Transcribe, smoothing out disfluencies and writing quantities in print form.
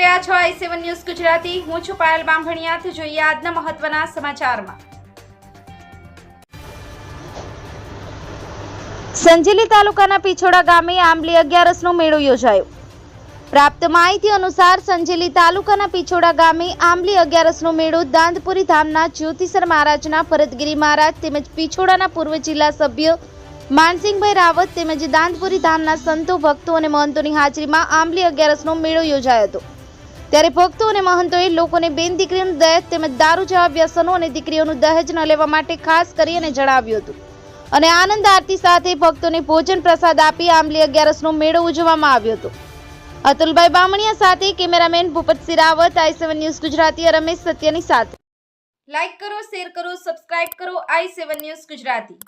રહ્યા છો i7 news Gujarati. હું છું પાયલ બામભણિયા। જોઈએ આજના મહત્વના સમાચારમાં। સંજેલી તાલુકાના પીછોડા ગામે આંબલી 11નો મેળો યોજાયો। પ્રાપ્ત માહિતી અનુસાર સંજેલી તાલુકાના પીછોડા ગામે આંબલી 11નો મેળો દાંતપુરી ધામના જ્યોતિસર મહારાજના ભરતગીરી મહારાજ તેમજ પીછોડાના પૂર્વ જિલ્લા સભ્ય માનસિંહભાઈ રાવત તેમજ દાંતપુરી ધામના સંતો ભક્તો અને મહંતોની હાજરીમાં આંબલી 11નો મેળો યોજાયો હતો। ત્યારે ભક્તો અને મહંતોએ લોકોને બેન દીકરીનું દહેજ તેમજ દારૂ જેવા વ્યસનો અને દીકરીઓનું દહેજ ન લેવા માટે ખાસ કરીને જણાવ્યું હતું અને આનંદ આરતી સાથે ભક્તોને ભોજન પ્રસાદ આપી આંબલી 11નો મેળો ઉજવવામાં આવ્યો હતો। અતુલભાઈ બામણિયા સાથે cameraman Bhupatsinh Rawat, i7 news Gujarati. Ramesh સત્યની સાથે લાઈક કરો, શેર કરો, સબસ્ક્રાઇબ કરો i7 ન્યૂઝ ગુજરાતી।